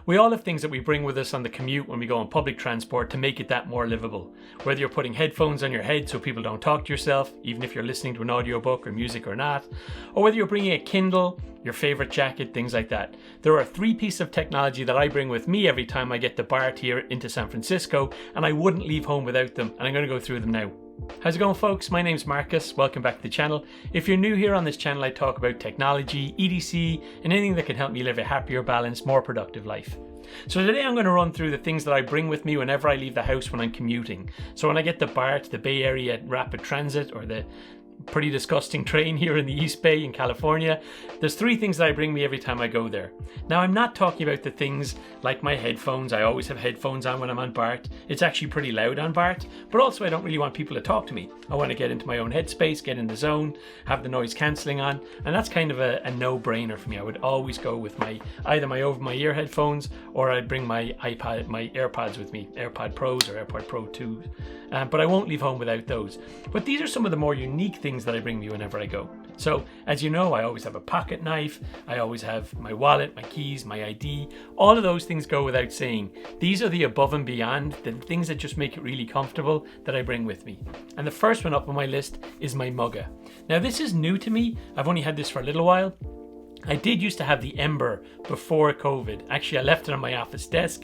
We all have things that we bring with us on the commute when we go on public transport to make it that more livable. Whether you're putting headphones on your head so people don't talk to yourself, even if you're listening to an audiobook or music or not, or whether you're bringing a Kindle, your favorite jacket, things like that. There are 3 pieces of technology that I bring with me every time I get the BART here into San Francisco, and I wouldn't leave home without them, and I'm going to go through them now. How's it going, folks? My name's Marcus. Welcome back to the channel. If you're new here on this channel, I talk about technology, EDC, and anything that can help me live a happier, balanced, more productive life. So today I'm going to run through the things that I bring with me whenever I leave the house when I'm commuting. So when I get the BART, the Bay Area Rapid Transit, or the pretty disgusting train here in the East Bay in California, there's 3 things that I bring me every time I go there. Now, I'm not talking about the things like my headphones. I always have headphones on when I'm on BART. It's actually pretty loud on BART, but also I don't really want people to talk to me. I want to get into my own headspace, get in the zone, have the noise cancelling on, and that's kind of a no-brainer for me. I would always go with either my over-my-ear headphones, or I'd bring my iPad, my AirPods with me, AirPod Pros or AirPod Pro 2, but I won't leave home without those. But these are some of the more unique things that I bring me whenever I go. So, as you know, I always have a pocket knife, I always have my wallet, my keys, my ID. All of those things go without saying. These are the above and beyond, the things that just make it really comfortable that I bring with me. And the first one up on my list is my Mugga. Now, this is new to me. I've only had this for a little while. I did used to have the Ember before COVID. Actually, I left it on my office desk.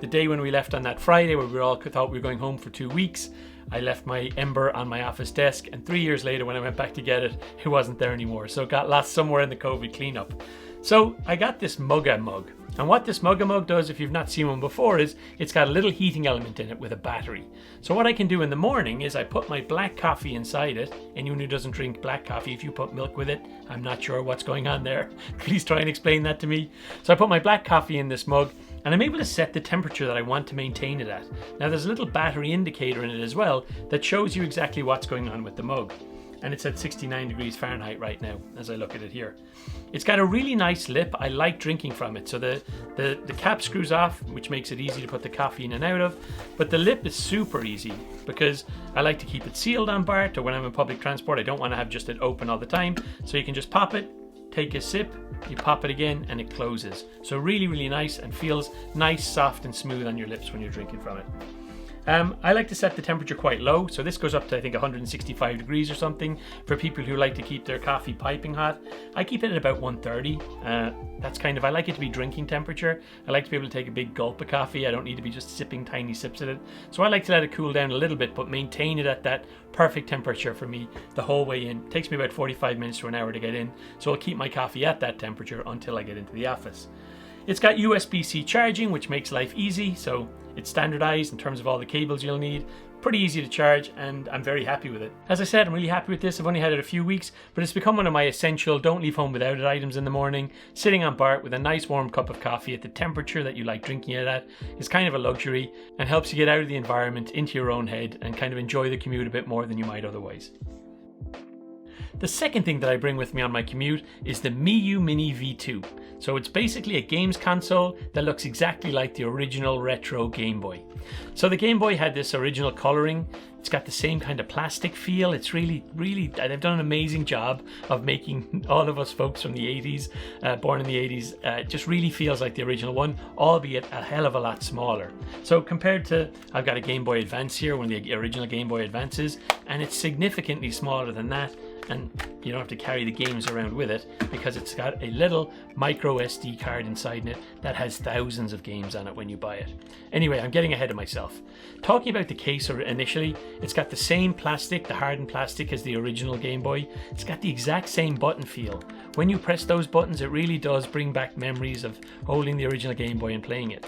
The day when we left on that Friday, where we all thought we were going home for 2 weeks, I left my Ember on my office desk, and 3 years later when I went back to get it, it wasn't there anymore. So it got lost somewhere in the COVID cleanup. So I got this Mugga mug. And what this Mugga mug does, if you've not seen one before, is it's got a little heating element in it with a battery. So what I can do in the morning is I put my black coffee inside it. Anyone who doesn't drink black coffee, if you put milk with it, I'm not sure what's going on there. Please try and explain that to me. So I put my black coffee in this mug, and I'm able to set the temperature that I want to maintain it at. Now there's a little battery indicator in it as well that shows you exactly what's going on with the mug. And it's at 69 degrees Fahrenheit right now as I look at it here. It's got a really nice lip. I like drinking from it. So the cap screws off, which makes it easy to put the coffee in and out of. But the lip is super easy because I like to keep it sealed on BART, or when I'm in public transport, I don't want to have just it open all the time. So you can just pop it, take a sip, you pop it again, and it closes. So really, really nice, and feels nice, soft, and smooth on your lips when you're drinking from it. I like to set the temperature quite low, so this goes up to I think 165 degrees or something for people who like to keep their coffee piping hot. I keep it at about 130. That's I like it to be drinking temperature. I like to be able to take a big gulp of coffee. I don't need to be just sipping tiny sips of it. So I like to let it cool down a little bit, but maintain it at that perfect temperature for me the whole way in. It takes me about 45 minutes to an hour to get in, so I'll keep my coffee at that temperature until I get into the office. It's got USB-C charging, which makes life easy, so it's standardized in terms of all the cables you'll need. Pretty easy to charge, and I'm very happy with it. As I said, I'm really happy with this. I've only had it a few weeks, but it's become one of my essential don't leave home without it items in the morning. Sitting on BART with a nice warm cup of coffee at the temperature that you like drinking it at is kind of a luxury, and helps you get out of the environment into your own head and kind of enjoy the commute a bit more than you might otherwise. The second thing that I bring with me on my commute is the Miyoo Mini V2. So it's basically a games console that looks exactly like the original retro Game Boy. So the Game Boy had this original coloring. It's got the same kind of plastic feel. It's really, they've done an amazing job of making all of us folks from the 80s, born in the 80s, just really feels like the original one, albeit a hell of a lot smaller. So compared to, I've got a Game Boy Advance here, one of the original Game Boy Advances, and it's significantly smaller than that. And you don't have to carry the games around with it because it's got a little micro SD card inside it that has thousands of games on it when you buy it. Anyway, I'm getting ahead of myself. Talking about the case initially, it's got the same plastic, the hardened plastic, as the original Game Boy. It's got the exact same button feel. When you press those buttons, it really does bring back memories of holding the original Game Boy and playing it.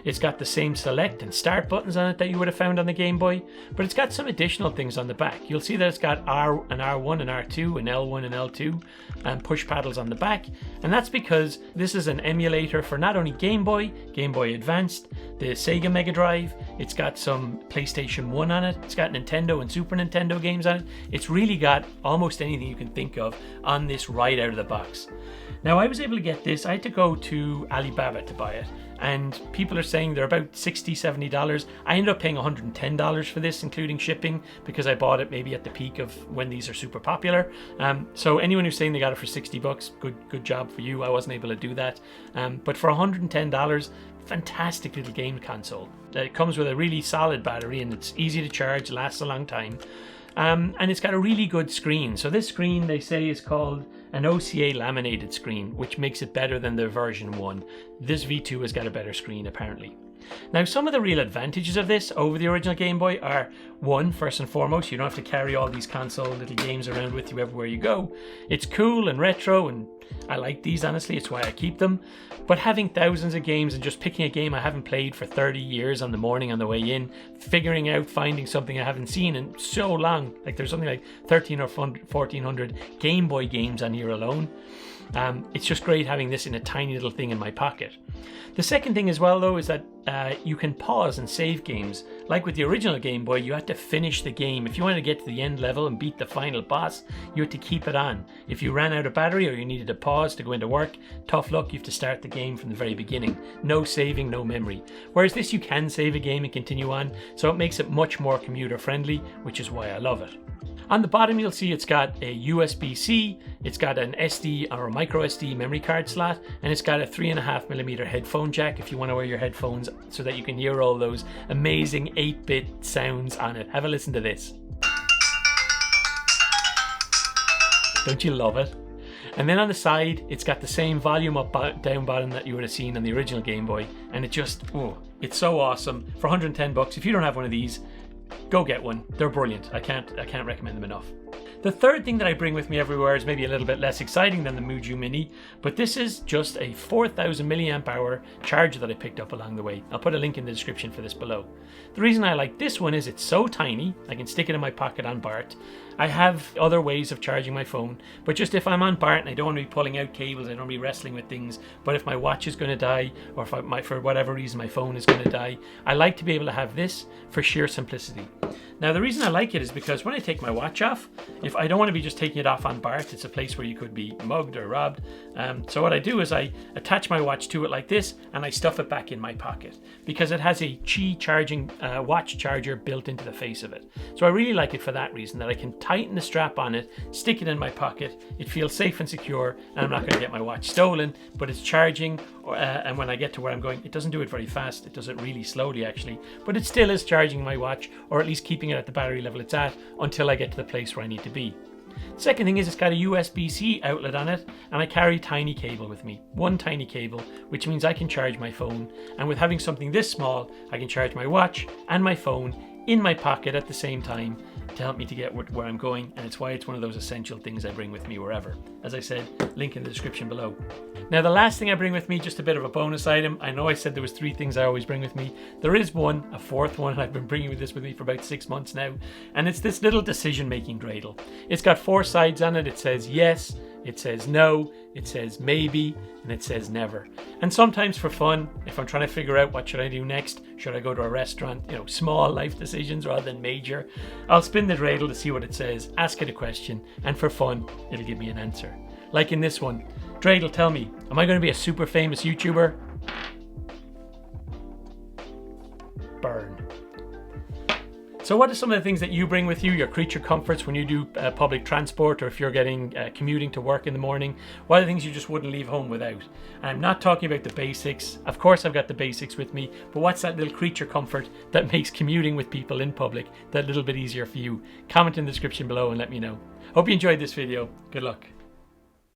It's got the same select and start buttons on it that you would have found on the Game Boy, but it's got some additional things on the back. You'll see that it's got R and R1 and R2 and L1 and L2 and push paddles on the back, and that's because this is an emulator for not only Game Boy, Game Boy Advanced, the Sega Mega Drive, it's got some PlayStation 1 on it, it's got Nintendo and Super Nintendo games on it. It's really got almost anything you can think of on this right out of the box. Now I was able to get this, I had to go to Alibaba to buy it, and people are saying they're about $60, $70. I ended up paying $110 for this, including shipping, because I bought it maybe at the peak of when these are super popular. So anyone who's saying they got it for $60, good job for you. I wasn't able to do that. But for $110, fantastic little game console. It comes with a really solid battery and it's easy to charge, lasts a long time. And it's got a really good screen. So this screen, they say, is called an OCA laminated screen, which makes it better than the version 1. This V2 has got a better screen apparently. Now, some of the real advantages of this over the original Game Boy are, one, first and foremost, you don't have to carry all these console little games around with you everywhere you go. It's cool and retro, and I like these, honestly, it's why I keep them. But having thousands of games and just picking a game I haven't played for 30 years on the morning on the way in, figuring out, finding something I haven't seen in so long, like there's something like 13 or 1400 Game Boy games on here alone. It's just great having this in a tiny little thing in my pocket. The second thing as well, though, is that you can pause and save games. Like with the original Game Boy, you had to finish the game. If you wanted to get to the end level and beat the final boss, you had to keep it on. If you ran out of battery or you needed to pause to go into work, tough luck, you have to start the game from the very beginning. No saving, no memory. Whereas this, you can save a game and continue on, so it makes it much more commuter friendly, which is why I love it. On the bottom, you'll see it's got a USB-C, it's got an SD or a micro SD memory card slot, and it's got a 3.5mm headphone jack if you want to wear your headphones so that you can hear all those amazing 8-bit sounds on it. Have a listen to this. Don't you love it? And then on the side, it's got the same volume up, down bottom that you would have seen on the original Game Boy, and it just, oh, it's so awesome. For $110, if you don't have one of these, go get one. They're brilliant. I can't recommend them enough. The third thing that I bring with me everywhere is maybe a little bit less exciting than the Miyoo Mini, but this is just a 4000 milliamp hour charger that I picked up along the way. I'll put a link in the description for this below. The reason I like this one is it's so tiny, I can stick it in my pocket on BART. I have other ways of charging my phone, but just if I'm on BART and I don't want to be pulling out cables, I don't want to be wrestling with things, but if my watch is going to die, or if for whatever reason my phone is going to die, I like to be able to have this for sheer simplicity. Now, the reason I like it is because when I take my watch off, if I don't want to be just taking it off on BART, it's a place where you could be mugged or robbed. So what I do is I attach my watch to it like this, and I stuff it back in my pocket because it has a Qi charging watch charger built into the face of it. So I really like it for that reason, that I can tighten the strap on it, stick it in my pocket, it feels safe and secure, and I'm not going to get my watch stolen, but it's charging, and when I get to where I'm going, it doesn't do it very fast, it does it really slowly actually, but it still is charging my watch, or at least keeping it at the battery level it's at until I get to the place where I need to be. Second thing is it's got a USB-C outlet on it, and I carry a tiny cable with me. One tiny cable, which means I can charge my phone, and with having something this small, I can charge my watch and my phone in my pocket at the same time to help me to get where I'm going, and it's why it's one of those essential things I bring with me wherever. As I said, link in the description below. Now, the last thing I bring with me, just a bit of a bonus item. I know I said there was 3 things I always bring with me. There is one, a fourth one, and I've been bringing this with me for about 6 months now, and it's this little decision-making dreidel. It's got 4 sides on it. It says yes, it says no, it says maybe, and it says never. And sometimes for fun, if I'm trying to figure out what should I do next, should I go to a restaurant, small life decisions rather than major, I'll spin the dreidel to see what it says, ask it a question, and for fun, it'll give me an answer. Like in this one, dreidel, tell me, am I going to be a super famous YouTuber? Burn. So what are some of the things that you bring with you, your creature comforts when you do public transport, or if you're getting commuting to work in the morning? What are the things you just wouldn't leave home without? And I'm not talking about the basics. Of course I've got the basics with me, but what's that little creature comfort that makes commuting with people in public that little bit easier for you? Comment in the description below and let me know. Hope you enjoyed this video. Good luck.